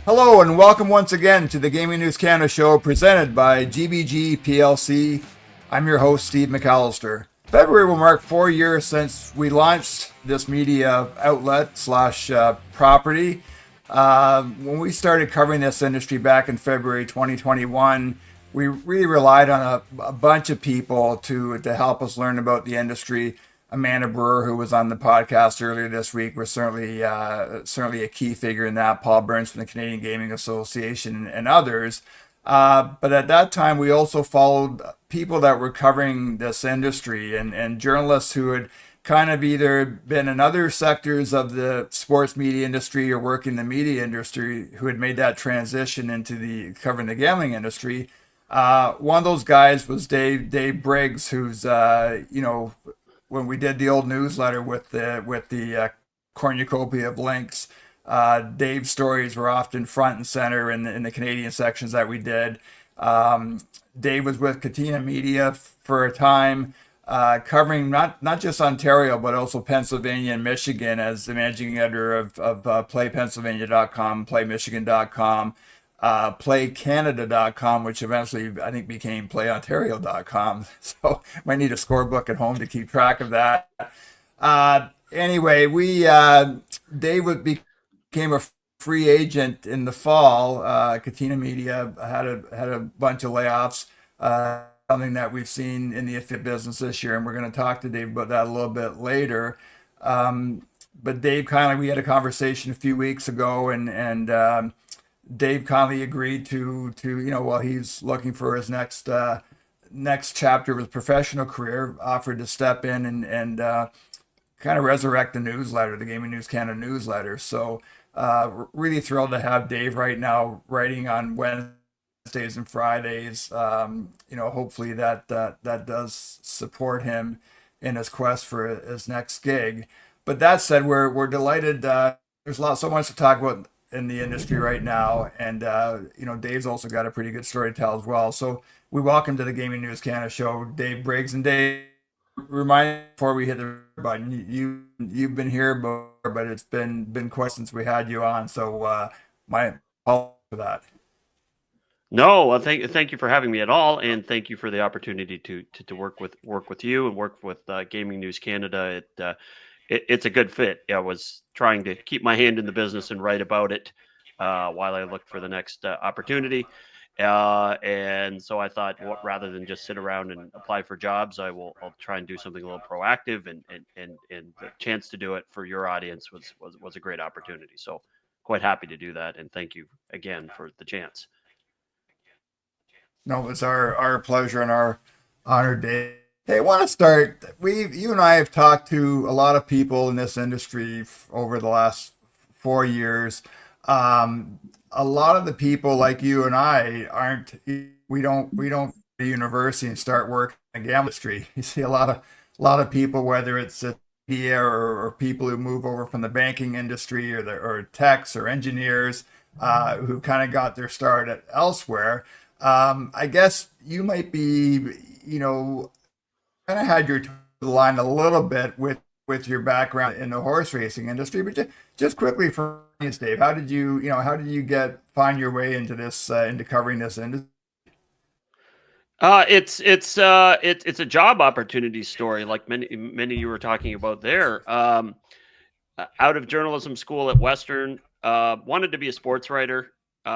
Hello and welcome once again to the Gaming News Canada show presented by GBG Plc. I'm your host, Steve McAllister. February will mark 4 years since we launched this media outlet slash property. When we started covering this industry back in February 2021, we really relied on a bunch of people to help us learn about the industry. Amanda Brewer, who was on the podcast earlier this week, was certainly a key figure in that. Paul Burns from the Canadian Gaming Association and others. But at that time, we also followed people that were covering this industry and journalists who had kind of either been in other sectors of the sports media industry or work in the media industry who had made that transition into the covering the gambling industry. One of those guys was Dave Briggs, who's when we did the old newsletter with the cornucopia of links, Dave's stories were often front and center in the Canadian sections that we did. Dave was with Catena Media for a time, covering not just Ontario but also Pennsylvania and Michigan as the managing editor of PlayPennsylvania.com, PlayMichigan.com. PlayCanada.com, which eventually I think became PlayOntario.com. So might need a scorebook at home to keep track of that. Anyway, Dave became a free agent in the fall. Catena Media had a bunch of layoffs. Something that we've seen in the affiliate business this year, and we're going to talk to Dave about that a little bit later. But Dave we had a conversation a few weeks ago, and Dave kindly agreed to while he's looking for his next chapter of his professional career, offered to step in and kind of resurrect the newsletter, the Gaming News Canada newsletter. So really thrilled to have Dave right now writing on Wednesdays and Fridays. Hopefully that does support him in his quest for his next gig. But that said, we're delighted. There's so much to talk about in the industry right now, and Dave's also got a pretty good story to tell as well. So we welcome to the Gaming News Canada show Dave Briggs. And Dave, remind me before we hit the button, you've been here before, but it's been quite since we had you on. So my apologies for that. No, well, thank you for having me at all, and thank you for the opportunity to work with you and work with Gaming News Canada. It's a good fit. I was trying to keep my hand in the business and write about it while I look for the next opportunity. And so I thought, rather than just sit around and apply for jobs, I'll try and do something a little proactive, and the chance to do it for your audience was a great opportunity. So quite happy to do that, and thank you again for the chance. No, it's our pleasure and our honor, Dave. Hey, I want to start. You and I have talked to a lot of people in this industry over the last 4 years. A lot of the people like you and I aren't. We don't go to university and start working in the gambling industry. You see a lot of people, whether it's media or people who move over from the banking industry or techs or engineers, who kind of got their start elsewhere. I guess you might be, kind of had your line a little bit with your background in the horse racing industry, but just quickly for us, Dave, how did you find your way into this into covering this industry? It's a job opportunity story, like many you were talking about there. Out of journalism school at Western, wanted to be a sports writer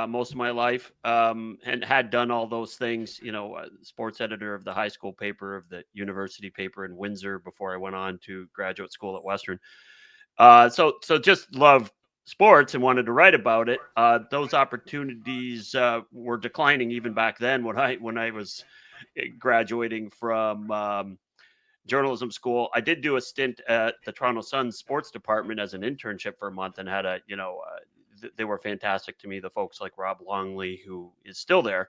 most of my life, and had done all those things. Sports editor of the high school paper, of the university paper in Windsor before I went on to graduate school at Western. So just loved sports and wanted to write about it. Those opportunities were declining even back then when I was graduating from journalism school. I did do a stint at the Toronto Sun sports department as an internship for a month, and had they were fantastic to me. The folks like Rob Longley, who is still there,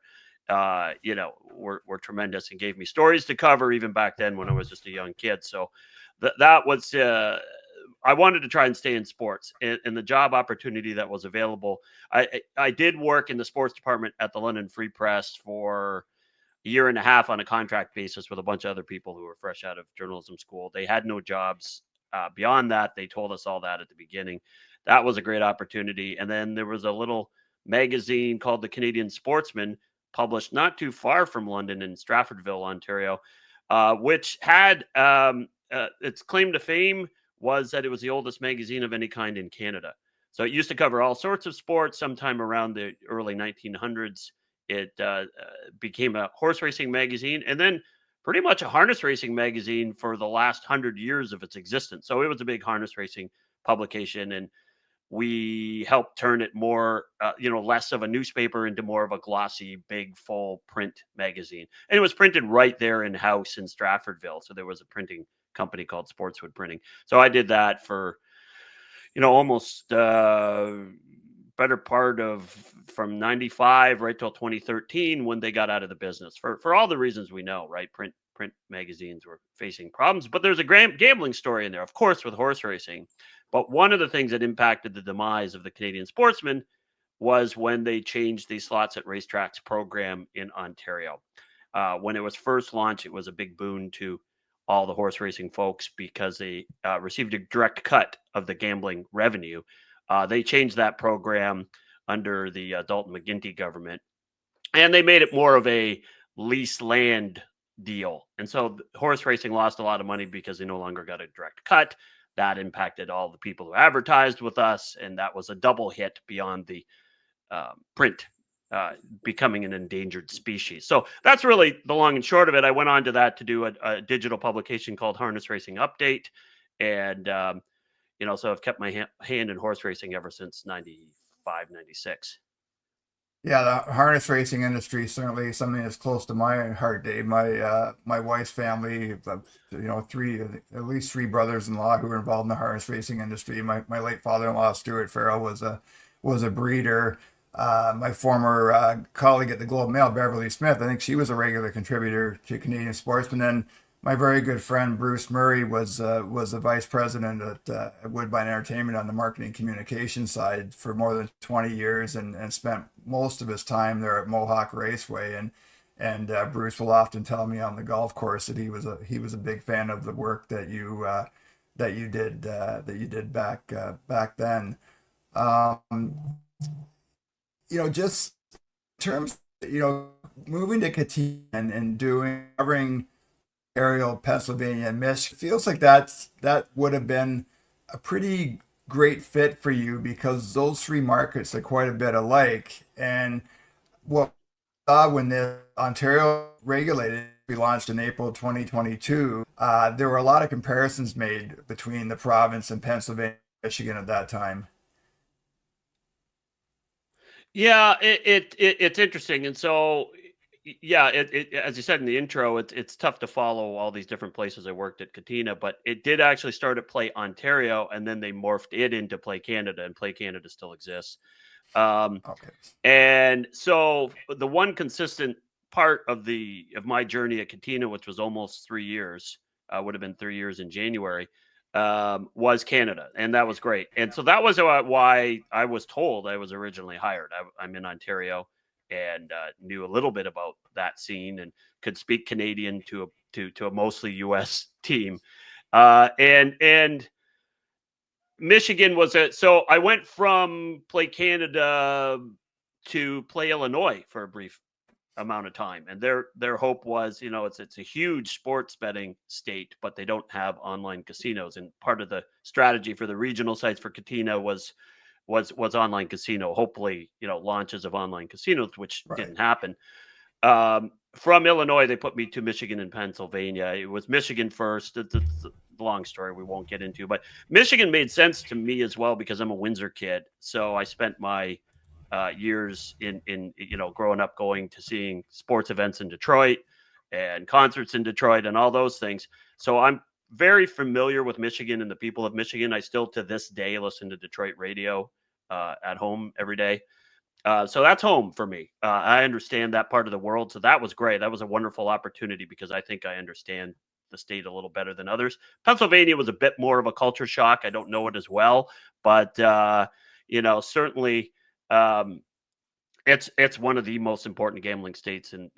were tremendous and gave me stories to cover even back then when I was just a young kid. So that was, I wanted to try and stay in sports, and the job opportunity that was available. I did work in the sports department at the London Free Press for a year and a half on a contract basis with a bunch of other people who were fresh out of journalism school. They had no jobs beyond that. They told us all that at the beginning. That was a great opportunity. And then there was a little magazine called the Canadian Sportsman, published not too far from London in Stratfordville, Ontario, which had its claim to fame was that it was the oldest magazine of any kind in Canada. So it used to cover all sorts of sports. Sometime around the early 1900s, it became a horse racing magazine, and then pretty much a harness racing magazine for the last 100 years of its existence. So it was a big harness racing publication, and we helped turn it more, less of a newspaper into more of a glossy, big, full print magazine. And it was printed right there in house in Stratfordville. So there was a printing company called Sportswood Printing. So I did that for, almost better part of from 95 right till 2013 when they got out of the business for all the reasons we know, right? Print magazines were facing problems, but there's a gambling story in there, of course, with horse racing. But one of the things that impacted the demise of the Canadian Sportsman was when they changed the slots at racetracks program in Ontario. When it was first launched, it was a big boon to all the horse racing folks because they received a direct cut of the gambling revenue. They changed that program under the Dalton McGuinty government, and they made it more of a lease land deal. And so horse racing lost a lot of money because they no longer got a direct cut. That impacted all the people who advertised with us, and that was a double hit beyond the print becoming an endangered species. So that's really the long and short of it. I went on to that to do a digital publication called Harness Racing Update, and so I've kept my hand in horse racing ever since 95, 96. Yeah, the harness racing industry is certainly something that's close to my heart, Dave. My wife's family, at least three brothers-in-law who were involved in the harness racing industry. My late father-in-law, Stuart Farrell, was a breeder. My former colleague at the Globe Mail, Beverly Smith, I think she was a regular contributor to Canadian Sportsman. And my very good friend Bruce Murray was the vice president at Woodbine Entertainment on the marketing communication side for more than 20 years, and spent most of his time there at Mohawk Raceway. And Bruce will often tell me on the golf course that he was a big fan of the work that you did back then. Just in terms, moving to Catena and covering Ariel, Pennsylvania, and Michigan, feels like that would have been a pretty great fit for you because those three markets are quite a bit alike. And what when the Ontario regulated, we launched in April 2022, there were a lot of comparisons made between the province and Pennsylvania, Michigan at that time. Yeah, it's interesting, and so yeah, as you said in the intro, it's tough to follow all these different places I worked at Catena, but it did actually start at Play Ontario, and then they morphed it into Play Canada, and Play Canada still exists. Okay. And so the one consistent part of my journey at Catena, which was almost 3 years, would have been 3 years in January, was Canada, and that was great. And so that was why I was told I was originally hired. I'm in Ontario and knew a little bit about that scene and could speak Canadian to a mostly U.S. team, and Michigan was so I went from Play Canada to PlayIllinois for a brief amount of time, and their hope was, it's a huge sports betting state, but they don't have online casinos, and part of the strategy for the regional sites for Catena was online casino, hopefully, launches of online casinos, which Right. didn't happen. From Illinois, they put me to Michigan and Pennsylvania. It was Michigan first. It's a long story we won't get into, but Michigan made sense to me as well because I'm a Windsor kid. So I spent my years in growing up going to seeing sports events in Detroit and concerts in Detroit and all those things. So I'm very familiar with Michigan and the people of Michigan. I still to this day listen to Detroit radio at home every day. So that's home for me. I understand that part of the world. So that was great. That was a wonderful opportunity because I think I understand the state a little better than others. Pennsylvania was a bit more of a culture shock. I don't know it as well, but certainly it's one of the most important gambling states in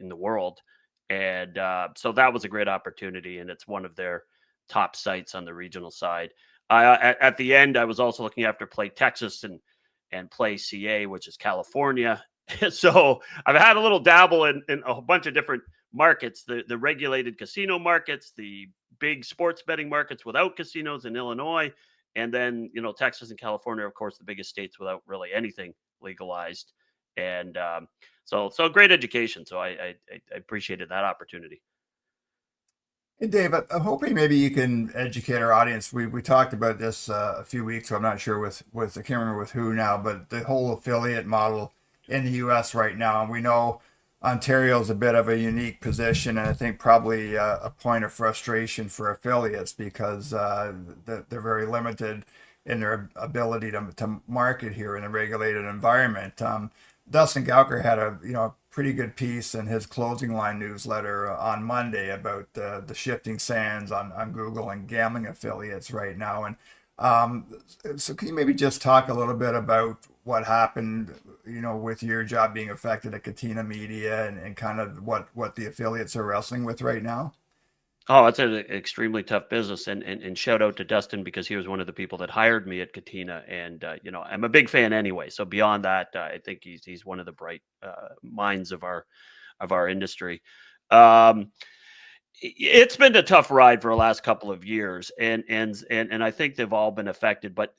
the world. And so that was a great opportunity, and it's one of their top sites on the regional side. At the end, I was also looking after Play Texas, and and PlayCA, which is California. So I've had a little dabble in a bunch of different markets, the regulated casino markets, the big sports betting markets without casinos in Illinois, and then, Texas and California, of course, the biggest states without really anything legalized. And so great education. So I appreciated that opportunity. Hey, Dave, I'm hoping maybe you can educate our audience. We talked about this a few weeks ago. I'm not sure with I can't remember with who now, but the whole affiliate model in the U.S. right now, and we know Ontario's a bit of a unique position, and I think probably a point of frustration for affiliates because they're very limited in their ability to market here in a regulated environment. Dustin Gauker had a pretty good piece in his closing line newsletter on Monday about the shifting sands on Google and gambling affiliates right now. And so can you maybe just talk a little bit about what happened, with your job being affected at Catena Media and kind of what the affiliates are wrestling with right now? Oh, it's an extremely tough business, and shout out to Dustin because he was one of the people that hired me at Catena, and I'm a big fan anyway. So beyond that, I think he's one of the bright minds of our industry. Um, it's been a tough ride for the last couple of years, and I think they've all been affected, but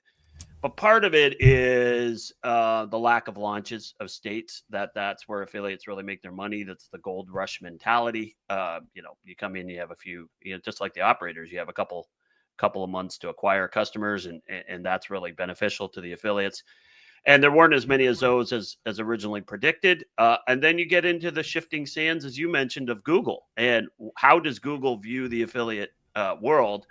part of it is the lack of launches of states. That's where affiliates really make their money. That's the gold rush mentality. You come in, you have a few, just like the operators, you have a couple of months to acquire customers, and that's really beneficial to the affiliates. And there weren't as many as those as originally predicted. And then you get into the shifting sands, as you mentioned, of Google, and how does Google view the affiliate world?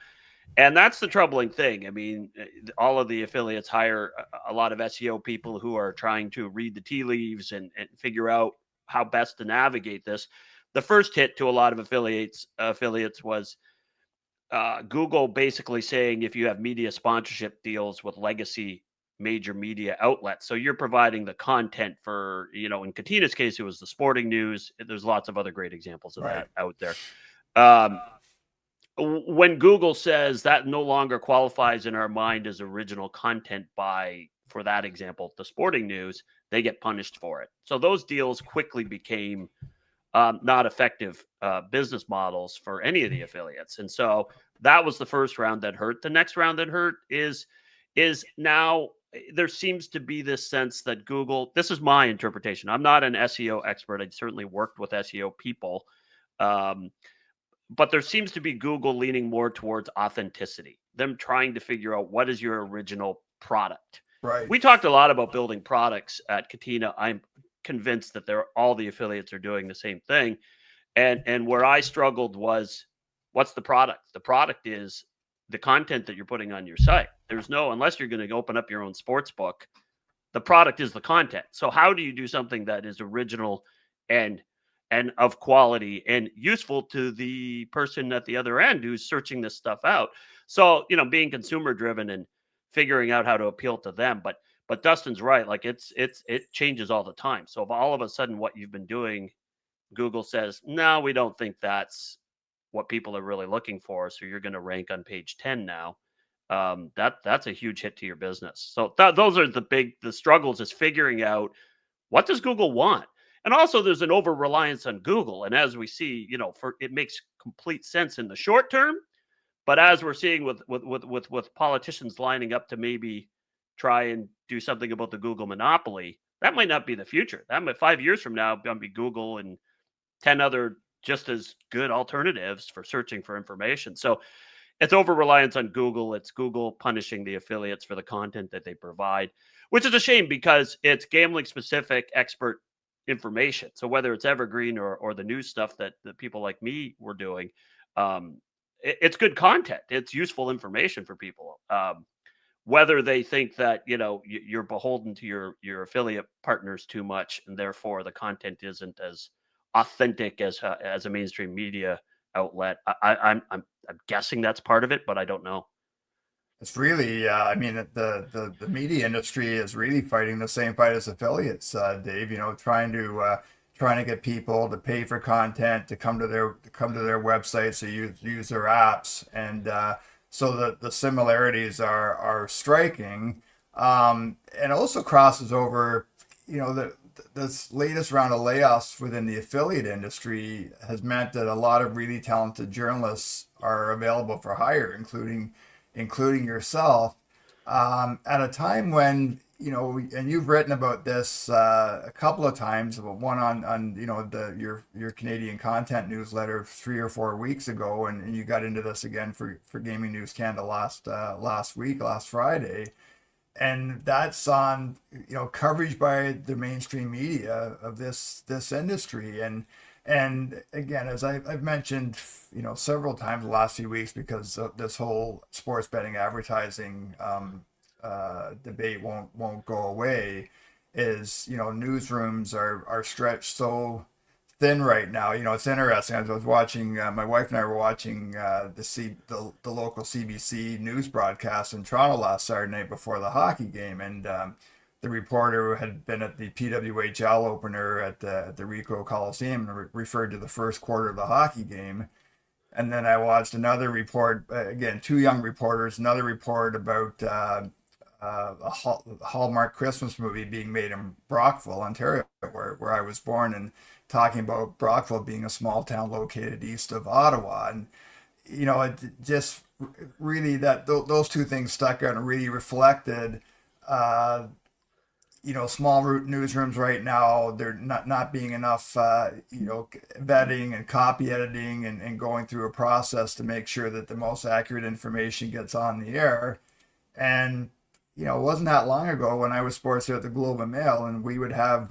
And that's the troubling thing. I mean, all of the affiliates hire a lot of SEO people who are trying to read the tea leaves and figure out how best to navigate this. The first hit to a lot of affiliates was Google basically saying if you have media sponsorship deals with legacy major media outlets, so you're providing the content for, in Katena's case, it was the sporting news. There's lots of other great examples of Right. that out there. Um, when Google says that no longer qualifies in our mind as original content for that example, the sporting news, they get punished for it. So those deals quickly became not effective business models for any of the affiliates. And so that was the first round that hurt. The next round that hurt is now there seems to be this sense that Google, this is my interpretation. I'm not an SEO expert. I certainly worked with SEO people. But there seems to be Google leaning more towards authenticity, them trying to figure out what is your original product. Right. We talked a lot about building products at Catena. I'm convinced that all the affiliates are doing the same thing. And where I struggled was, what's the product? The product is the content that you're putting on your site. Unless you're going to open up your own sports book, the product is the content. So how do you do something that is original and of quality and useful to the person at the other end who's searching this stuff out? So, being consumer driven and figuring out how to appeal to them. But Dustin's right. Like it changes all the time. So if all of a sudden what you've been doing, Google says, no, we don't think that's what people are really looking for. So you're going to rank on page 10 now. That's a huge hit to your business. So those are the struggles, is figuring out what does Google want. And also there's an over reliance on Google. And as we see, it makes complete sense in the short term. But as we're seeing with politicians lining up to maybe try and do something about the Google monopoly, that might not be the future. That might 5 years from now going to be Google and 10 other just as good alternatives for searching for information. So it's over reliance on Google. It's Google punishing the affiliates for the content that they provide, which is a shame because it's gambling specific expert information. So whether it's evergreen or the new stuff that people like me were doing, it's good content. It's useful information for people. Whether they think that you're beholden to your affiliate partners too much, and therefore the content isn't as authentic as a mainstream media outlet. I'm guessing that's part of it, but I don't know. It's really, I mean, the media industry is really fighting the same fight as affiliates, Dave. Trying to get people to pay for content, to come to their websites, to use their apps, and so the similarities are striking. And also crosses over, this latest round of layoffs within the affiliate industry has meant that a lot of really talented journalists are available for hire, including yourself, at a time when, and you've written about this a couple of times, one on your Canadian content newsletter 3 or 4 weeks ago, and you got into this again for Gaming News Canada last Friday, and that's on coverage by the mainstream media of this industry. And again, as I've mentioned several times the last few weeks, because of this whole sports betting advertising debate won't go away, is newsrooms are stretched so thin right now. It's interesting. I was watching. My wife and I were watching the local CBC news broadcast in Toronto last Saturday night before the hockey game, and the reporter had been at the PWHL opener at the Ricoh Coliseum and referred to the first quarter of the hockey game. And then I watched another report, again, two young reporters, another report about a Hallmark Christmas movie being made in Brockville, Ontario, where I was born, and talking about Brockville being a small town located east of Ottawa. And, it just really, that those two things stuck out and really reflected, small root newsrooms right now, there not being enough, vetting and copy editing and going through a process to make sure that the most accurate information gets on the air. And it wasn't that long ago when I was sports here at the Globe and Mail, and we would have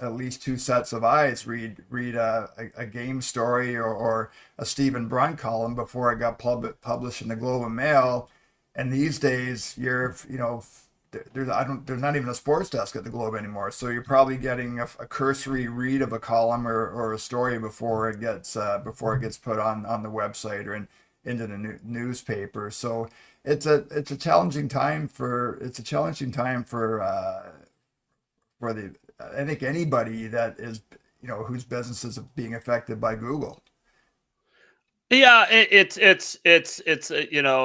at least two sets of eyes read a game story or a Stephen Brunt column before it got published in the Globe and Mail. And these days, there's not even a sports desk at the Globe anymore, so you're probably getting a cursory read of a column or a story before it gets put on the website or into the newspaper. So it's a challenging time for the, I think, anybody that is whose business is being affected by Google. Yeah, it's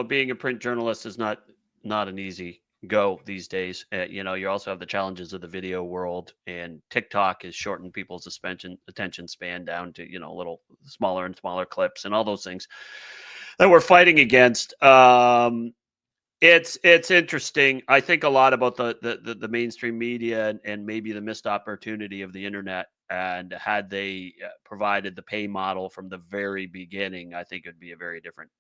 being a print journalist is not an easy go these days. You also have the challenges of the video world, and TikTok has shortened people's attention span down to little smaller and smaller clips and all those things that we're fighting against. It's interesting. I think a lot about the mainstream media and maybe the missed opportunity of the internet. And had they provided the pay model from the very beginning, I think it'd be a very different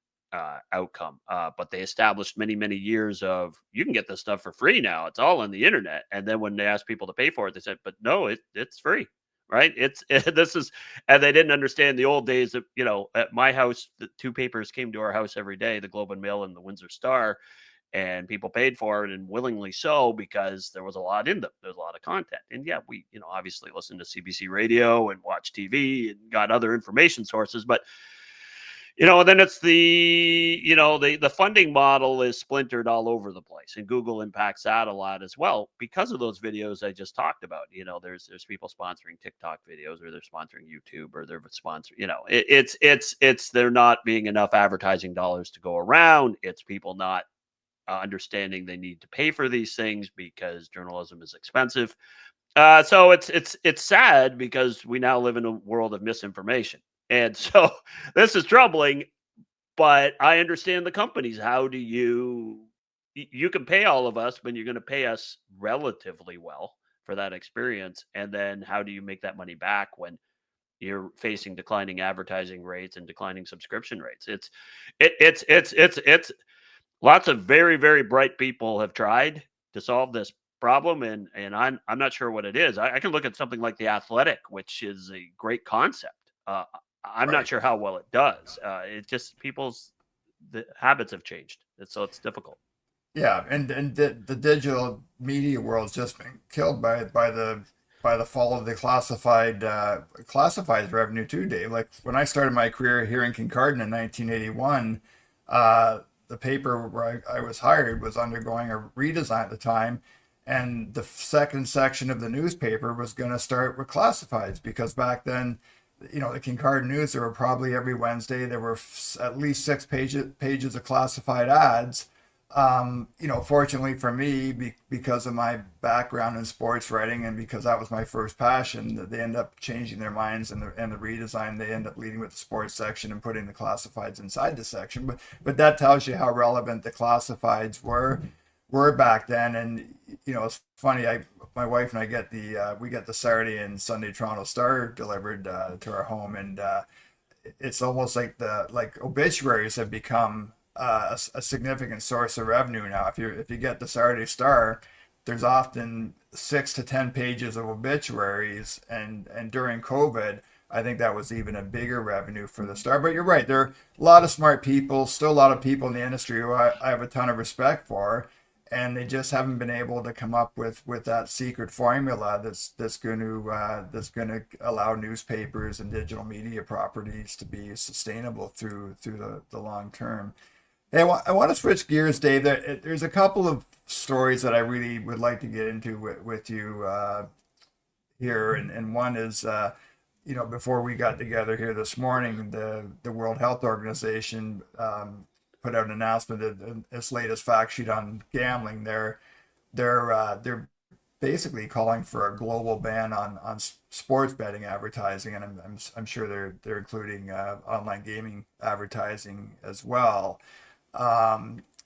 outcome. But they established many years of, you can get this stuff for free now. It's all on the internet. And then when they asked people to pay for it, they said, but no, it's free. Right. This is, and they didn't understand the old days of, at my house, the two papers came to our house every day, the Globe and Mail and the Windsor Star, and people paid for it, and willingly so, because there was a lot in them. There's a lot of content. And yeah, we, obviously listened to CBC radio and watch TV and got other information sources, but and then it's the funding model is splintered all over the place, and Google impacts that a lot as well because of those videos I just talked about. There's people sponsoring TikTok videos, or they're sponsoring YouTube, or they're sponsoring, it's there not being enough advertising dollars to go around. It's people not understanding they need to pay for these things because journalism is expensive. So it's sad because we now live in a world of misinformation. And so this is troubling, but I understand the companies. How do you can pay all of us, but you're going to pay us relatively well for that experience. And then how do you make that money back when you're facing declining advertising rates and declining subscription rates? It's lots of very, very bright people have tried to solve this problem, and I'm not sure what it is. I can look at something like The Athletic, which is a great concept. I'm not sure how well it does. It just the habits have changed, so it's difficult. Yeah, and the digital media world's just been killed by the fall of the classifieds revenue too, Dave. Like when I started my career here in Kincardine in 1981, the paper where I was hired was undergoing a redesign at the time, and the second section of the newspaper was going to start with classifieds, because back then, the Kincardine News, there were probably every Wednesday there were at least 6 pages of classified ads Fortunately for me, because of my background in sports writing and because that was my first passion, that they end up changing their minds and the redesign. They end up leading with the sports section and putting the classifieds inside the section. But that tells you how relevant the classifieds were back then. And it's funny. My wife and I get we get the Saturday and Sunday Toronto Star delivered to our home, and it's almost like obituaries have become a significant source of revenue now. If you get the Saturday Star, there's often 6 to 10 pages of obituaries, and during COVID, I think that was even a bigger revenue for the Star. But you're right, there are a lot of smart people, still a lot of people in the industry who I have a ton of respect for, and they just haven't been able to come up with that secret formula that's going to allow newspapers and digital media properties to be sustainable through the long term. Hey, I want to switch gears, Dave. There's a couple of stories that I really would like to get into with you here, and one is, before we got together here this morning, the World Health Organization put out an announcement that its latest fact sheet on gambling. They're basically calling for a global ban on sports betting advertising, and I'm sure they're including online gaming advertising as well,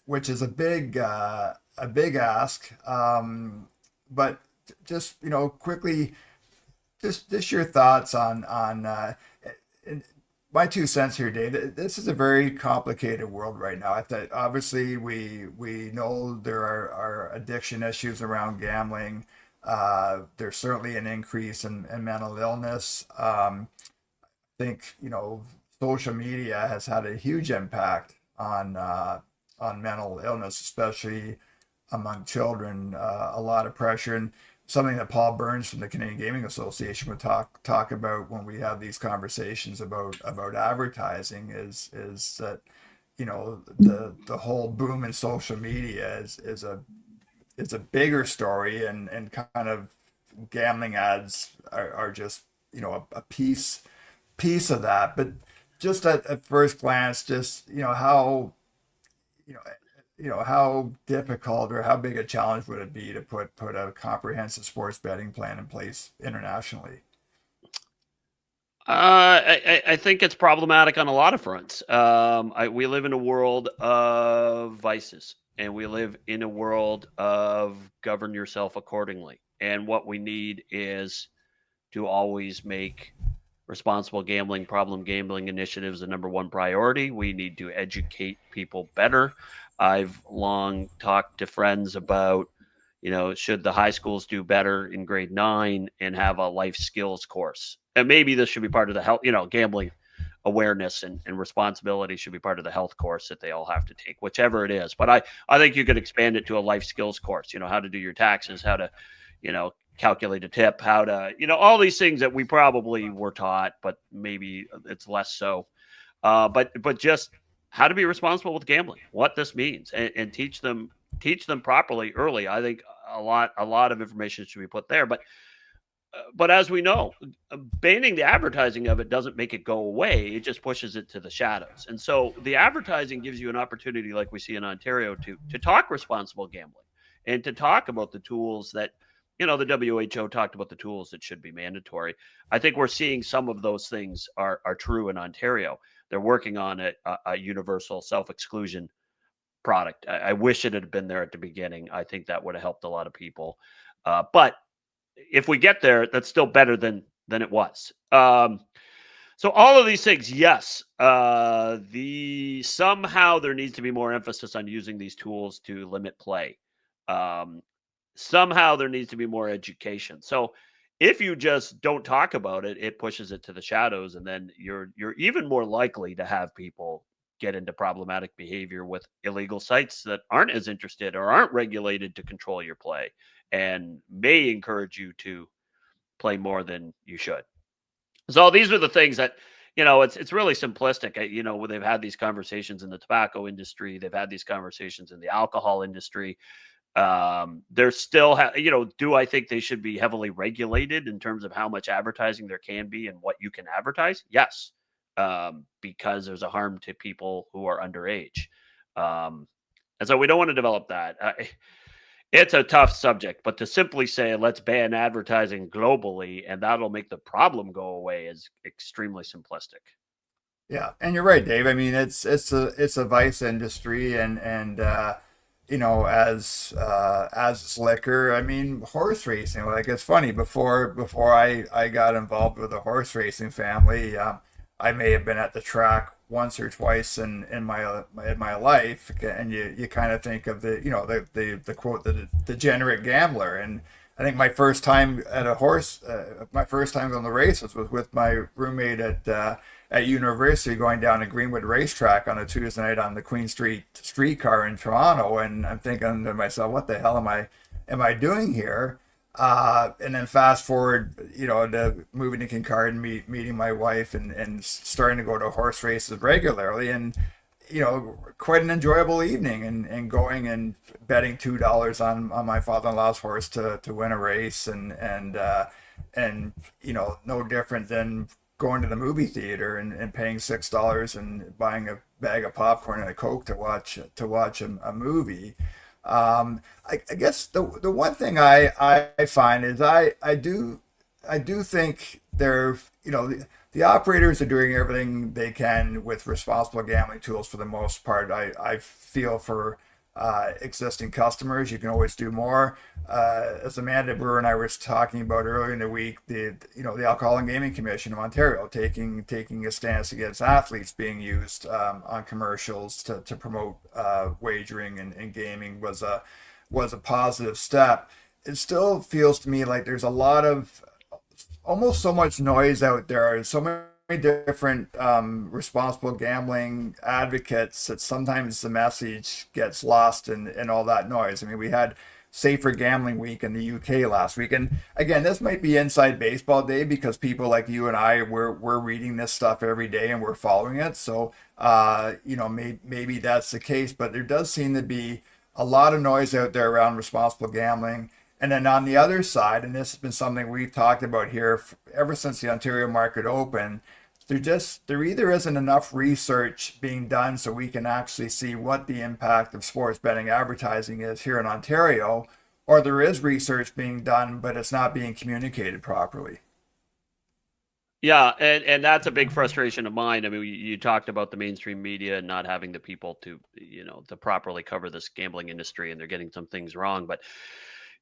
which is a big ask. But just quickly, just your thoughts on my 2 cents here, Dave. This is a very complicated world right now. I think obviously we know there are addiction issues around gambling. There's certainly an increase in mental illness. I think social media has had a huge impact on mental illness, especially among children. A lot of pressure, and something that Paul Burns from the Canadian Gaming Association would talk about when we have these conversations about advertising is that the whole boom in social media is a bigger story, and kind of gambling ads are just a piece of that. But just at first glance, just you know how difficult or how big a challenge would it be to put a comprehensive sports betting plan in place internationally? I think it's problematic on a lot of fronts. We live in a world of vices, and we live in a world of govern yourself accordingly. And what we need is to always make responsible gambling, problem gambling initiatives the number one priority. We need to educate people better. I've long talked to friends about, should the high schools do better in grade 9 and have a life skills course? And maybe this should be part of the health, gambling awareness and responsibility should be part of the health course that they all have to take, whichever it is. But I think you could expand it to a life skills course, how to do your taxes, how to, calculate a tip, how to, all these things that we probably were taught, but maybe it's less so. But just how to be responsible with gambling, what this means, and teach them properly early. I think a lot of information should be put there. But as we know, banning the advertising of it doesn't make it go away. It just pushes it to the shadows. And so the advertising gives you an opportunity, like we see in Ontario, to talk responsible gambling and to talk about the tools that, the WHO talked about the tools that should be mandatory. I think we're seeing some of those things are true in Ontario. They're working on a universal self-exclusion product. I wish it had been there at the beginning. I think that would have helped a lot of people. But if we get there, that's still better than it was. So all of these things, yes. Somehow there needs to be more emphasis on using these tools to limit play. Somehow there needs to be more education. So if you just don't talk about it, it pushes it to the shadows, and then you're even more likely to have people get into problematic behavior with illegal sites that aren't as interested or aren't regulated to control your play and may encourage you to play more than you should. So these are the things that, it's really simplistic. Where they've had these conversations in the tobacco industry, they've had these conversations in the alcohol industry. There's still, do I think they should be heavily regulated in terms of how much advertising there can be and what you can advertise? Yes, because there's a harm to people who are underage. And so we don't want to develop that. It's a tough subject, but to simply say, let's ban advertising globally and that'll make the problem go away is extremely simplistic. Yeah, and you're right, Dave. I mean, it's a vice industry, and as it's liquor. I mean, horse racing. Like it's funny. Before I got involved with the horse racing family, I may have been at the track once or twice in my life, and you kind of think of the quote, the degenerate gambler. And I think my first time on the races was with my roommate at university, going down to Greenwood Racetrack on a Tuesday night on the Queen Street streetcar in Toronto, and I'm thinking to myself, what the hell am I doing here? And then fast forward, to moving to Kincardine, meeting my wife, and starting to go to horse races regularly, and quite an enjoyable evening, and going and betting $2 on my father-in-law's horse to win a race, and no different than going to the movie theater and paying $6 and buying a bag of popcorn and a Coke to watch a movie. I guess the one thing I find is I do think the operators are doing everything they can with responsible gambling tools for the most part. I feel for existing customers, you can always do more. As Amanda Brewer and I were talking about earlier in the week, the Alcohol and Gaming Commission of Ontario taking a stance against athletes being used on commercials to promote wagering and gaming was a positive step. It still feels to me like there's a lot of almost so much noise out there, so many different responsible gambling advocates that sometimes the message gets lost in all that noise. I mean, we had Safer Gambling Week in the UK last week, and again, this might be inside baseball day because people like you and I we're reading this stuff every day and we're following it. So maybe that's the case, but there does seem to be a lot of noise out there around responsible gambling. And then on the other side, and this has been something we've talked about here ever since the Ontario market opened, there either isn't enough research being done so we can actually see what the impact of sports betting advertising is here in Ontario, or there is research being done, but it's not being communicated properly. Yeah, and that's a big frustration of mine. I mean, you talked about the mainstream media not having the people to properly cover this gambling industry, and they're getting some things wrong. But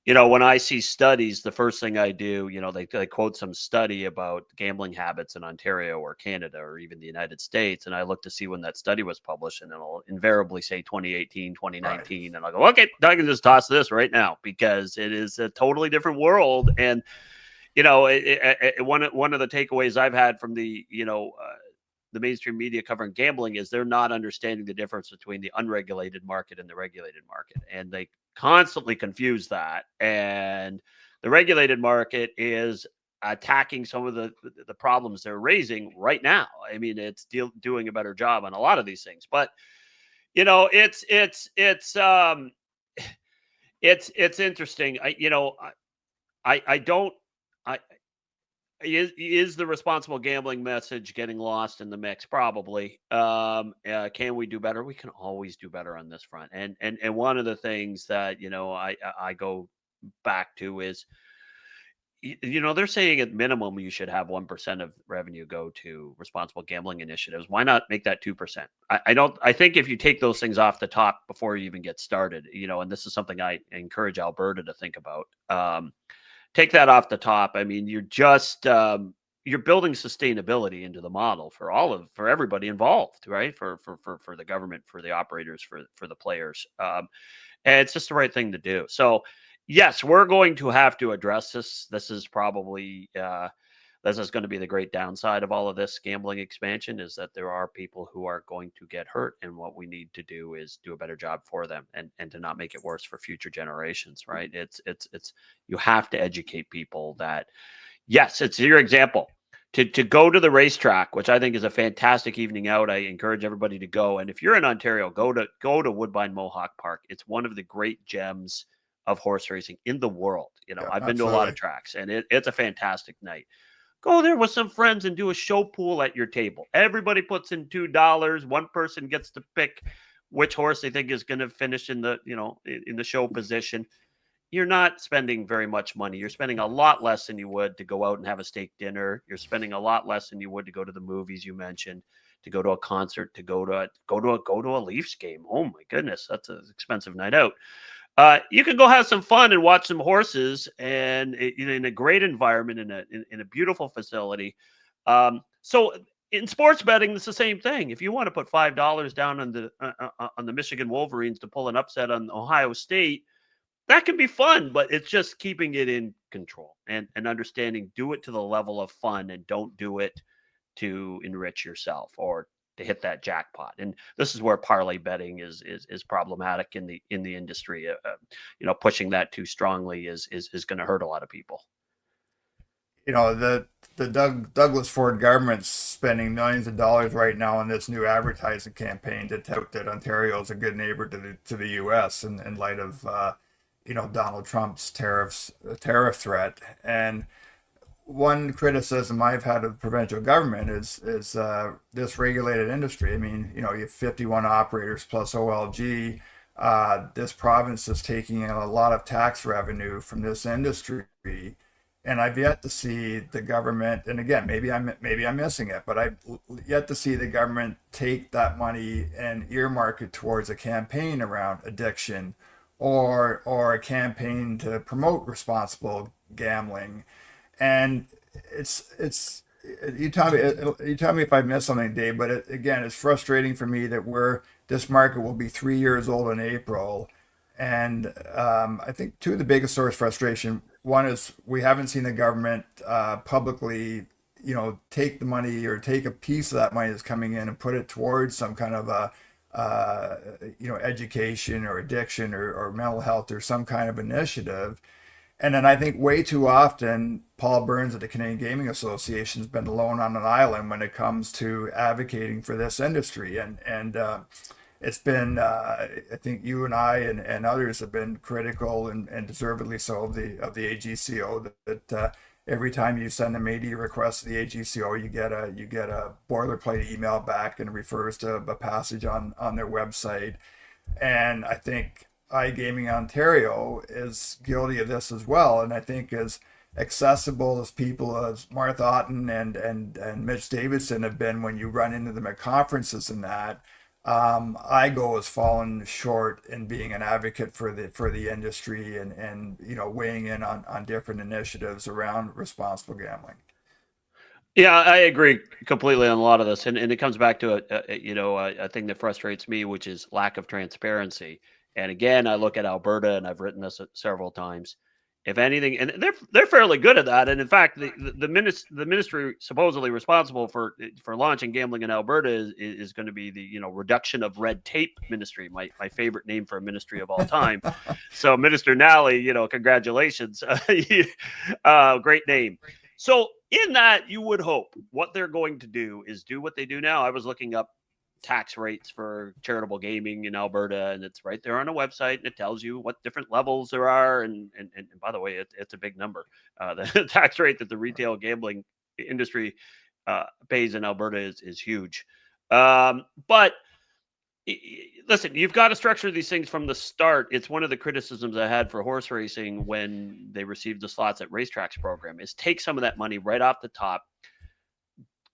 when I see studies, the first thing I do, they quote some study about gambling habits in Ontario or Canada or even the United States. And I look to see when that study was published, and it'll invariably say 2018, Right. 2019. And I'll go, okay, I can just toss this right now because it is a totally different world. And, one of the takeaways I've had from the mainstream media covering gambling is they're not understanding the difference between the unregulated market and the regulated market. And they constantly confuse that. And the regulated market is attacking some of the problems they're raising right now. I mean, it's doing a better job on a lot of these things, but it's interesting. I don't, I, is the responsible gambling message getting lost in the mix? Probably. Can we do better? We can always do better on this front. And one of the things that I go back to is they're saying at minimum you should have 1% of revenue go to responsible gambling initiatives. Why not make that 2%? I don't. I think if you take those things off the top before you even get started, and this is something I encourage Alberta to think about. Take that off the top. I mean, you're building sustainability into the model for everybody involved, right? For the government, for the operators, for the players, and it's just the right thing to do. So, yes, we're going to have to address this. This is probably this is going to be the great downside of all of this gambling expansion is that there are people who are going to get hurt, and what we need to do is do a better job for them and to not make it worse for future generations, right? It's you have to educate people that yes, it's your example to go to the racetrack, which I think is a fantastic evening out. I encourage everybody to go, and if you're in Ontario, go to Woodbine Mohawk Park. It's one of the great gems of horse racing in the world. Yeah, I've been to a lot absolutely. of tracks, and it's a fantastic night. Go there with some friends and do a show pool at your table. Everybody puts in $2. One person gets to pick which horse they think is going to finish in the, in the show position. You're not spending very much money. You're spending a lot less than you would to go out and have a steak dinner. You're spending a lot less than you would to go to the movies you mentioned, to go to a concert, to go to a Leafs game. Oh my goodness, that's an expensive night out. You can go have some fun and watch some horses, and in a great environment, in a beautiful facility. So in sports betting, it's the same thing. If you want to put $5 down on the Michigan Wolverines to pull an upset on Ohio State, that can be fun, but it's just keeping it in control and understanding. Do it to the level of fun, and don't do it to enrich yourself or to hit that jackpot. And this is where parlay betting is problematic in the industry. Pushing that too strongly is going to hurt a lot of people. The Douglas Ford government's spending millions of dollars right now on this new advertising campaign to tout that Ontario is a good neighbor to the U.S. in light of Donald Trump's tariff threat. And one criticism I've had of the provincial government is this regulated industry. I mean, you have 51 operators plus OLG. This province is taking in a lot of tax revenue from this industry, and I've yet to see the government. And again, maybe I'm missing it, but I've yet to see the government take that money and earmark it towards a campaign around addiction, or a campaign to promote responsible gambling. And it's you tell me if I missed something, Dave. But it's frustrating for me that this market will be 3 years old in April, and I think two of the biggest source of frustration. One is we haven't seen the government publicly, take the money or take a piece of that money that's coming in and put it towards some kind of a education or addiction or mental health or some kind of initiative. And then I think way too often, Paul Burns at the Canadian Gaming Association has been alone on an island when it comes to advocating for this industry. And it's been, I think you and I and others have been critical and deservedly so of the AGCO, that every time you send a media request to the AGCO, you get a boilerplate email back and it refers to a passage on their website. And I think iGaming Ontario is guilty of this as well. And I think as accessible as people as Martha Otten and Mitch Davidson have been when you run into them at conferences and that, IGO has fallen short in being an advocate for the industry and weighing in on different initiatives around responsible gambling. Yeah, I agree completely on a lot of this, and it comes back to a thing that frustrates me, which is lack of transparency. And again, I look at Alberta, and I've written this several times. If anything, and they're fairly good at that. And in fact, the ministry supposedly responsible for launching gambling in Alberta is going to be the reduction of red tape ministry, my favorite name for a ministry of all time. So Minister Nally, congratulations, great name. So in that, you would hope what they're going to do is do what they do now. I was looking up tax rates for charitable gaming in Alberta, and it's right there on a website, and it tells you what different levels there are. And by the way, it's a big number. The tax rate that the retail gambling industry pays in Alberta is huge. But listen, you've got to structure these things from the start. It's one of the criticisms I had for horse racing when they received the slots at racetracks program is take some of that money right off the top,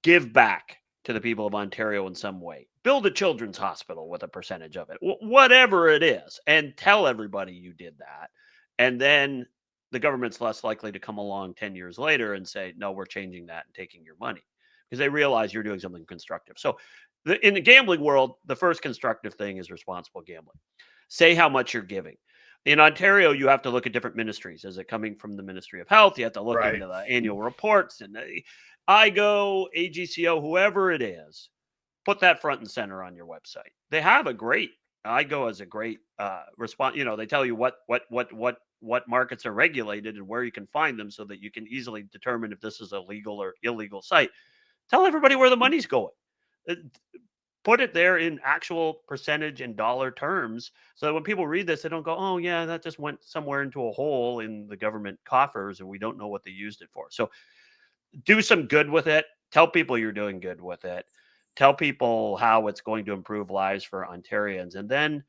give back to the people of Ontario in some way, build a children's hospital with a percentage of it, whatever it is, and tell everybody you did that. And then the government's less likely to come along 10 years later and say, no, we're changing that and taking your money, because they realize you're doing something constructive. So in the gambling world, the first constructive thing is responsible gambling. Say how much you're giving. In Ontario, you have to look at different ministries. Is it coming from the Ministry of Health? You have to look into the annual reports, and IGO, AGCO, whoever it is, put that front and center on your website. They have a great, IGO has a great response. They tell you what markets are regulated and where you can find them so that you can easily determine if this is a legal or illegal site. Tell everybody where the money's going. Put it there in actual percentage and dollar terms so that when people read this, they don't go, oh, yeah, that just went somewhere into a hole in the government coffers and we don't know what they used it for. So do some good with it. Tell people you're doing good with it. tell people how it's going to improve lives for Ontarians, and then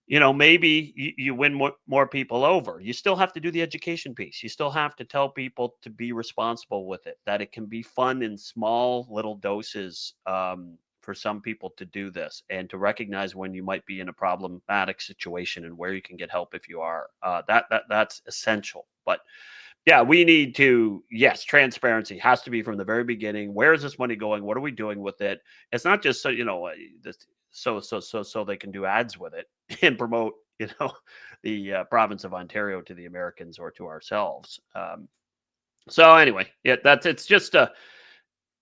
maybe you win more people over. You still have to do the education piece. You still have to tell people to be responsible with it, that it can be fun in small little doses, for some people to do this, and to recognize when you might be in a problematic situation and where you can get help if you are. That's essential. But yeah, we need to, yes, transparency has to be from the very beginning. Where is this money going? What are we doing with it? It's not just so they can do ads with it and promote, the province of Ontario to the Americans or to ourselves. So anyway, yeah, it's just a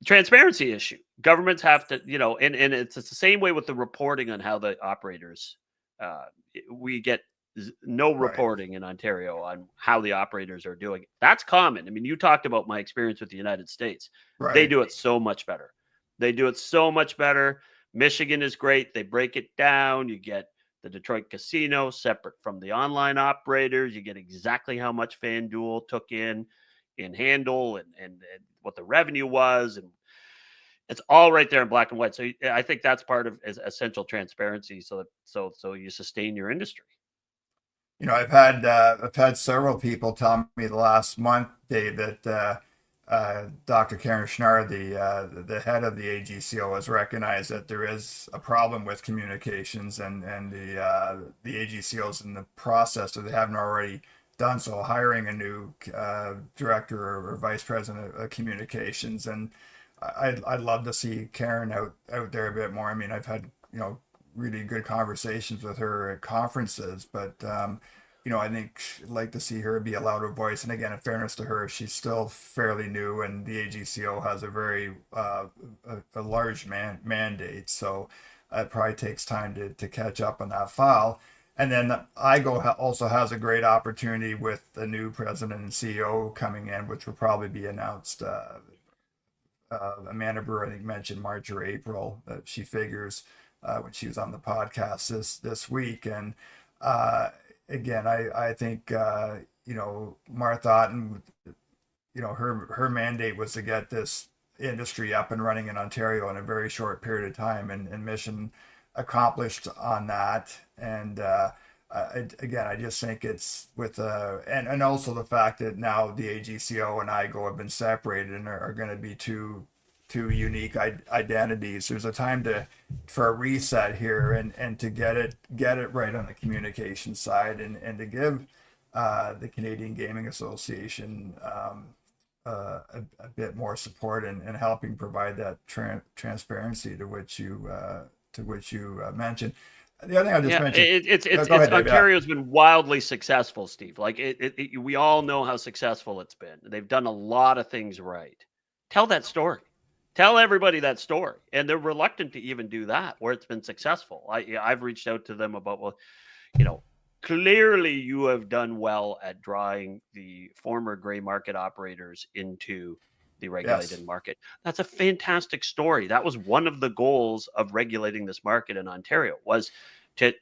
transparency issue. Governments have to, and it's the same way with the reporting on how the operators, we get no Right. reporting in Ontario on how the operators are doing. That's common. I mean, you talked about my experience with the United States. They Right. do it so much better. They do it so much better. Michigan is great. They break it down. You get the Detroit casino separate from the online operators. You get exactly how much FanDuel took in handle and what the revenue was, and it's all right there in black and white. So I think that's part of essential transparency, so you sustain your industry. I've had several people tell me the last month, Dave, that Dr. Karen Schnarr, the head of the AGCO, has recognized that there is a problem with communications, and the AGCO is in the process, or they haven't already done so, hiring a new director or vice president of communications. And I'd love to see Karen out there a bit more. I mean, I've had really good conversations with her at conferences, but I think I'd like to see her be a louder voice. And again, in fairness to her, she's still fairly new, and the AGCO has a very a large mandate, so it probably takes time to catch up on that file. And then IGO also has a great opportunity with the new president and CEO coming in, which will probably be announced. Amanda Brewer, I think, mentioned March or April that she figures when she was on the podcast this week. And again, I think Martha Otten, her mandate was to get this industry up and running in Ontario in a very short period of time, and mission accomplished on that. And again, I just think it's with and also the fact that now the AGCO and IGO have been separated and are going to be two unique identities. There's a time for a reset here, and to get it right on the communication side, and to give the Canadian Gaming Association a bit more support, and helping provide that transparency to which you mentioned. The other thing I just mentioned. It's Go ahead, Dave. Ontario's been wildly successful, Steve. Like we all know how successful it's been. They've done a lot of things right. Tell that story. Tell everybody that story, and they're reluctant to even do that where it's been successful. I've reached out to them about, well, clearly you have done well at drawing the former gray market operators into the regulated market. That's a fantastic story. That was one of the goals of regulating this market in Ontario, was to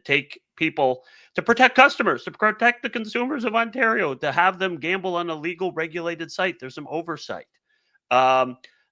take people, to protect customers, to protect the consumers of Ontario, to have them gamble on a legal regulated site. There's some oversight.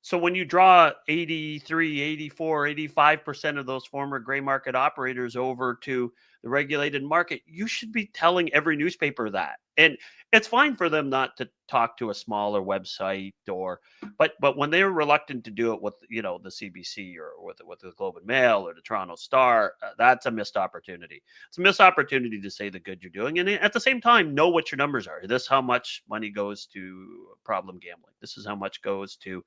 So when you draw 83, 84, 85% of those former gray market operators over to the regulated market, you should be telling every newspaper that. And it's fine for them not to talk to a smaller website, but when they're reluctant to do it with, the CBC or with the Globe and Mail or the Toronto Star, that's a missed opportunity. It's a missed opportunity to say the good you're doing. And at the same time, know what your numbers are. This is how much money goes to problem gambling. This is how much goes to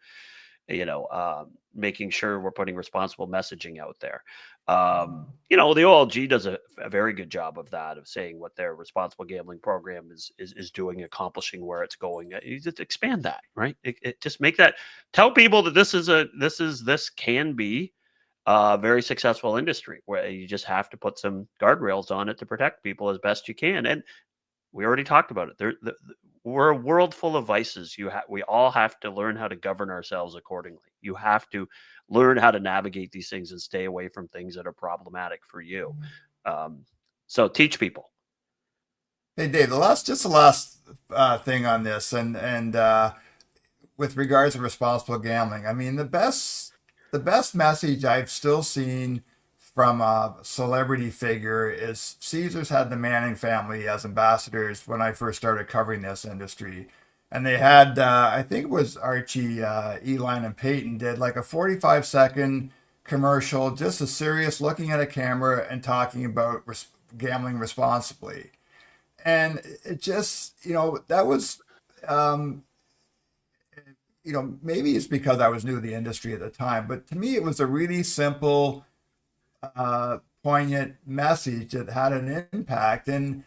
making sure we're putting responsible messaging out there. The OLG does a very good job of that, of saying what their responsible gambling program is doing, accomplishing, where it's going. You just expand that, right? It just make that, tell people that this can be a very successful industry, where you just have to put some guardrails on it to protect people as best you can. And we already talked about it. We're a world full of vices. We all have to learn how to govern ourselves accordingly. You have to learn how to navigate these things and stay away from things that are problematic for you. So teach people. Hey, Dave, the last thing on this, and with regards to responsible gambling, I mean, the best the best message I've still seen from a celebrity figure is Caesars had the Manning family as ambassadors when I first started covering this industry. And they had, I think it was Archie, Eli, and Peyton did like a 45-second commercial, just a serious looking at a camera and talking about gambling responsibly. And it just, that was, um, maybe it's because I was new to the industry at the time, but to me, it was a really simple, poignant message that had an impact. And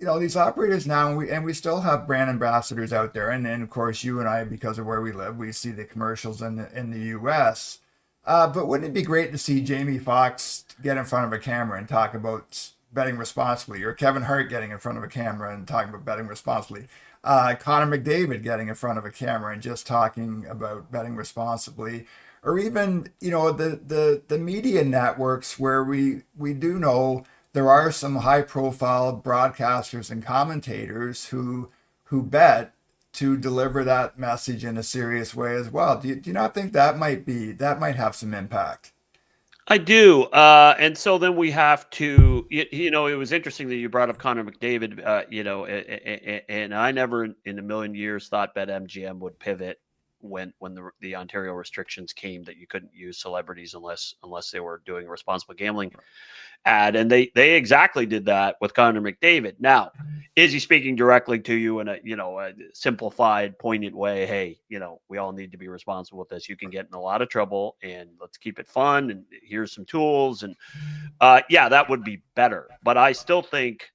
these operators now, and we still have brand ambassadors out there, and then of course you and I, because of where we live, we see the commercials in the U.S. But wouldn't it be great to see Jamie Foxx get in front of a camera and talk about betting responsibly, or Kevin Hart getting in front of a camera and talking about betting responsibly, Connor McDavid getting in front of a camera and just talking about betting responsibly, or even the media networks where we do know there are some high profile broadcasters and commentators who bet to deliver that message in a serious way as well. Do you not think that might have some impact? I do. And so then we have to, it was interesting that you brought up Connor McDavid, and I never in a million years thought BetMGM would pivot when the Ontario restrictions came that you couldn't use celebrities unless they were doing responsible gambling ad. And they exactly did that with Connor McDavid. Now, is he speaking directly to you in a simplified, poignant way? Hey, we all need to be responsible with this. You can get in a lot of trouble, and let's keep it fun. And here's some tools. And yeah, that would be better. But I still think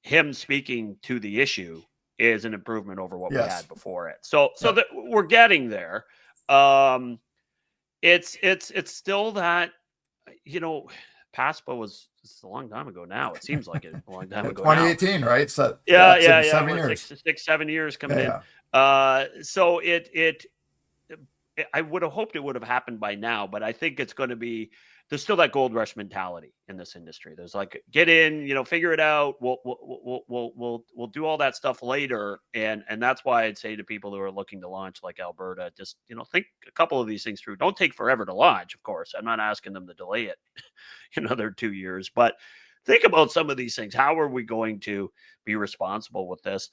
him speaking to the issue is an improvement over what we Yes. had before it. So Yep. that we're getting there. It's still that, PASPA was a long time ago now. It seems like a long time ago now. 2018, right? So Yeah, six, yeah. 7 years. 6, 7 years coming Yeah, in. yeah. So I would have hoped it would have happened by now, but I think it's going to be, there's still that gold rush mentality in this industry. There's like, get in, figure it out. We'll do all that stuff later. And that's why I'd say to people who are looking to launch like Alberta, just, think a couple of these things through. Don't take forever to launch. Of course, I'm not asking them to delay it another 2 years, but think about some of these things. How are we going to be responsible with this?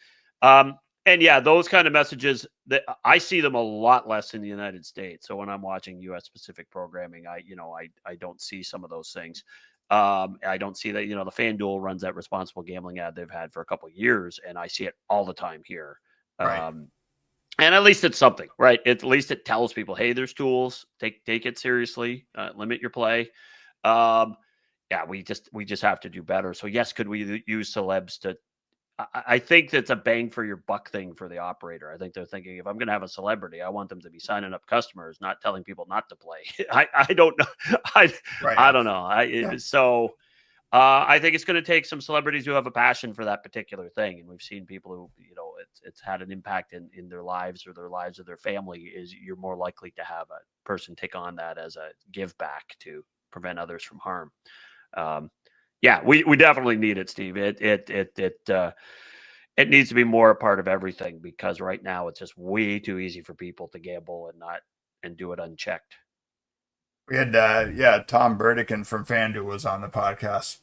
And yeah, those kind of messages, that I see them a lot less in the United States. So when I'm watching U.S. specific programming, I don't see some of those things. I don't see that. The FanDuel runs that responsible gambling ad they've had for a couple of years, and I see it all the time here. Right. And at least it's something, right? At least it tells people, hey, there's tools. Take it seriously. Limit your play. Yeah, we just have to do better. So yes, could we use celebs to? I think that's a bang for your buck thing for the operator. I think they're thinking, if I'm going to have a celebrity, I want them to be signing up customers, not telling people not to play. I don't know. I don't know. I think it's going to take some celebrities who have a passion for that particular thing. And we've seen people who, it's had an impact in their lives or their lives of their family. Is you're more likely to have a person take on that as a give back to prevent others from harm. Yeah, we definitely need it, Steve. It needs to be more a part of everything, because right now it's just way too easy for people to gamble and do it unchecked. We had Tom Burdikin from FanDuel was on the podcast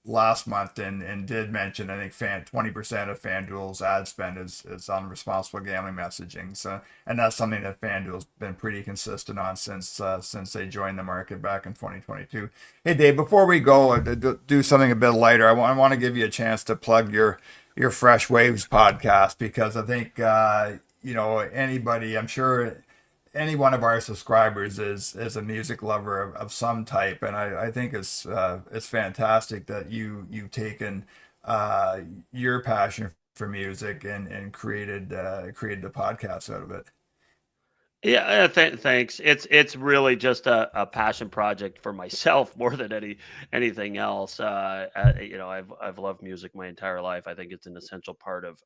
last month and did mention, I think 20% of FanDuel's ad spend is on responsible gambling messaging. So, and that's something that FanDuel's been pretty consistent on since they joined the market back in 2022. Hey Dave, before we go do something a bit lighter, I want to give you a chance to plug your Fresh Waves podcast, because I think anybody, I'm sure any one of our subscribers is a music lover of some type, and I think it's fantastic that you've taken your passion for music and created the podcast out of it. Yeah, thanks. It's really just a passion project for myself more than anything else. I've loved music my entire life. I think it's an essential part of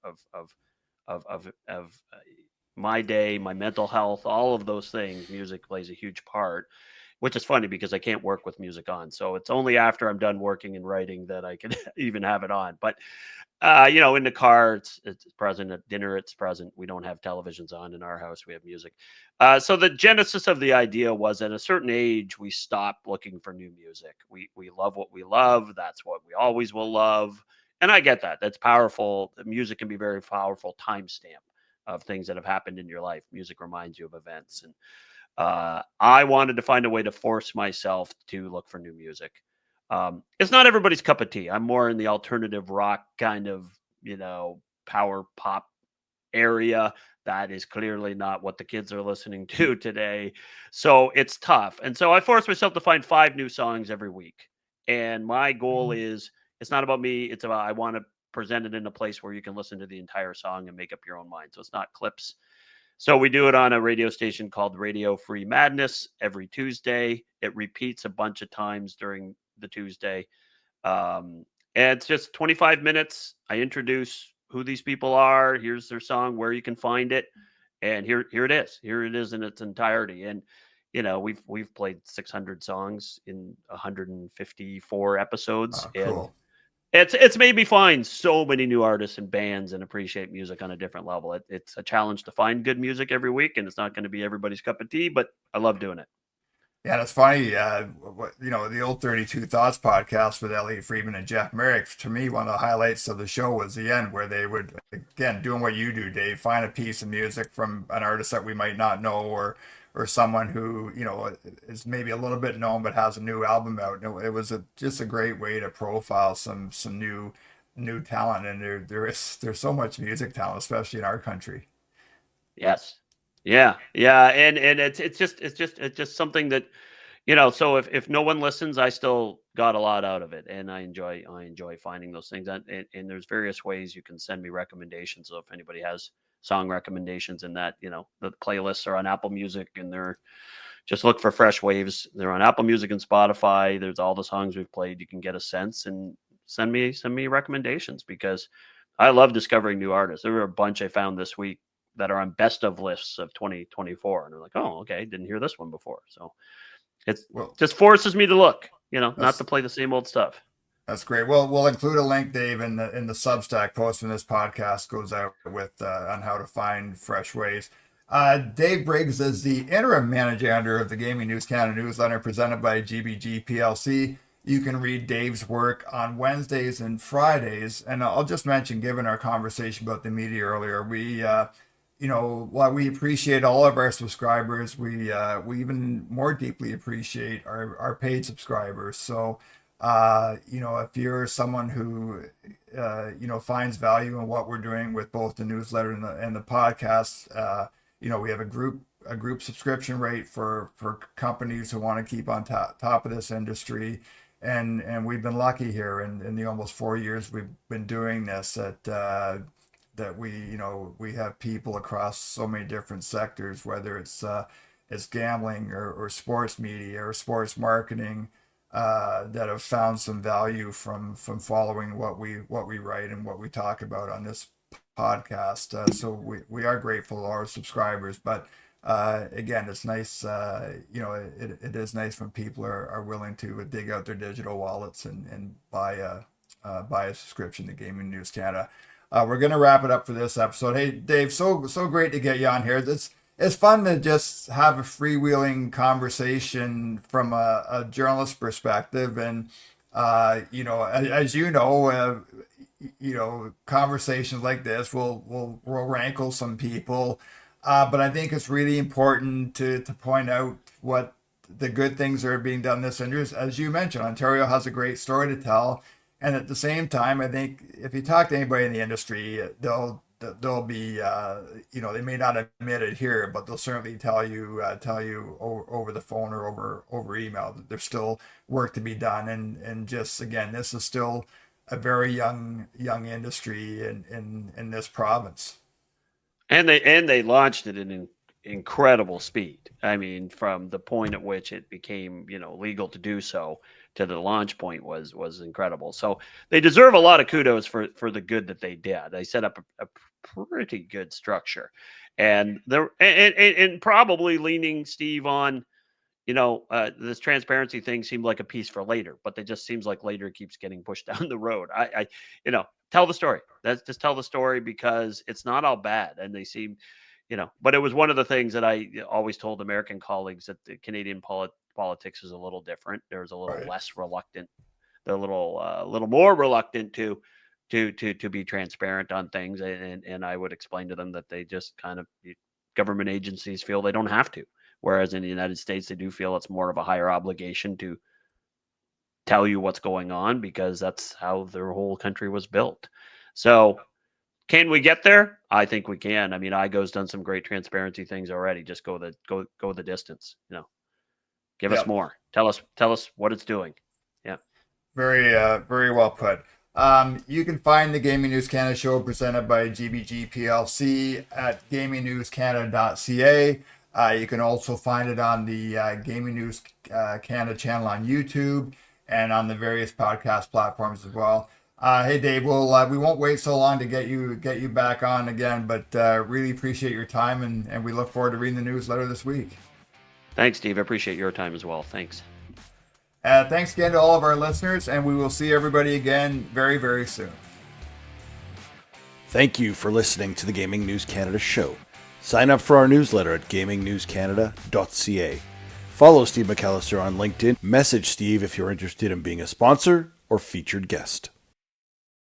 my day, my mental health, all of those things. Music plays a huge part, which is funny because I can't work with music on. So it's only after I'm done working and writing that I can even have it on. But In the car, it's present. At dinner, it's present. We don't have televisions on in our house. We have music. So the genesis of the idea was at a certain age, we stopped looking for new music. We love what we love. That's what we always will love. And I get that. That's powerful. The music can be very powerful timestamp of things that have happened in your life. Music reminds you of events. And I wanted to find a way to force myself to look for new music. It's not everybody's cup of tea. I'm more in the alternative rock kind of, power pop area. That is clearly not what the kids are listening to today. So it's tough. And so I forced myself to find 5 new songs every week. And my goal is it's not about me. It's about I want to present it in a place where you can listen to the entire song and make up your own mind. So it's not clips. So we do it on a radio station called Radio Free Madness every Tuesday. It repeats a bunch of times during the Tuesday. And it's just 25 minutes. I introduce who these people are. Here's their song, where you can find it. And here it is. Here it is in its entirety. And we've played 600 songs in 154 episodes. And Cool. it's made me find so many new artists and bands and appreciate music on a different level. It's a challenge to find good music every week, and it's not going to be everybody's cup of tea, but I love doing it. Yeah, and it's funny, the old 32 Thoughts podcast with Elliot Friedman and Jeff Merrick. To me, one of the highlights of the show was the end where they would, again, doing what you do, Dave, find a piece of music from an artist that we might not know, or someone who, is maybe a little bit known but has a new album out. It was just a great way to profile some new talent, and there's so much music talent, especially in our country. Yes. Yeah. Yeah. And it's just something that, so if no one listens, I still got a lot out of it, and I enjoy finding those things. And there's various ways you can send me recommendations. So if anybody has song recommendations, in that, the playlists are on Apple Music, and they're just look for Fresh Waves. They're on Apple Music and Spotify. There's all the songs we've played. You can get a sense and send me recommendations, because I love discovering new artists. There were a bunch I found this week that are on best of lists of 2024, and they're like, oh, okay, didn't hear this one before. So it Well, just forces me to look, not that's to play the same old stuff. That's great. Well, we'll include a link, Dave, in the Substack post when this podcast goes out with on how to find fresh ways. Dave Briggs is the interim managing editor of the Gaming News Canada newsletter presented by GBG Plc. You can read Dave's work on Wednesdays and Fridays. And I'll just mention, given our conversation about the media earlier, while we appreciate all of our subscribers, we even more deeply appreciate our paid subscribers. So if you're someone who, finds value in what we're doing with both the newsletter and the podcast, we have a group subscription rate for companies who want to keep on top of this industry. And we've been lucky here in the almost 4 years we've been doing this that we have people across so many different sectors, whether it's gambling or sports media or sports marketing, that have found some value from following what we write and what we talk about on this podcast. So we are grateful to our subscribers, but again, it's nice. It is nice when people are willing to dig out their digital wallets and buy a subscription to Gaming News Canada. We're gonna wrap it up for this episode. Hey, Dave, so great to get you on here. It's fun to just have a freewheeling conversation from a journalist perspective, and as conversations like this will rankle some people, but I think it's really important to point out what the good things that are being done in this industry. As you mentioned, Ontario has a great story to tell, and at the same time, I think if you talk to anybody in the industry, they'll be they may not admit it here, but they'll certainly tell you over the phone or over email that there's still work to be done, and just again, this is still a very young industry in this province. And they launched it in incredible speed. I mean, from the point at which it became legal to do so to the launch point was incredible. So they deserve a lot of kudos for the good that they did. They set up a pretty good structure, and probably leaning, Steve, on this transparency thing seemed like a piece for later, but it just seems like later keeps getting pushed down the road. Tell the story. That's just tell the story, because it's not all bad. And they seem, but it was one of the things that I always told American colleagues, that the Canadian politics is a little different. There's a little Right. less reluctant. They're a little more reluctant to be transparent on things. And I would explain to them that they just kind of, government agencies feel they don't have to. Whereas in the United States, they do feel it's more of a higher obligation to tell you what's going on, because that's how their whole country was built. So can we get there? I think we can. I mean, IGO's done some great transparency things already. Just go the distance. Give us more. Tell us what it's doing. Yeah. Very, very well put. You can find the Gaming News Canada show presented by GBG Plc at gamingnewscanada.ca. You can also find it on the Gaming News Canada channel on YouTube and on the various podcast platforms as well. Hey Dave, we won't wait so long to get you back on again, but really appreciate your time, and we look forward to reading the newsletter this week. Thanks, Steve. I appreciate your time as well. Thanks. Thanks again to all of our listeners, and we will see everybody again very, very soon. Thank you for listening to the Gaming News Canada show. Sign up for our newsletter at gamingnewscanada.ca. Follow Steve McAllister on LinkedIn. Message Steve if you're interested in being a sponsor or featured guest.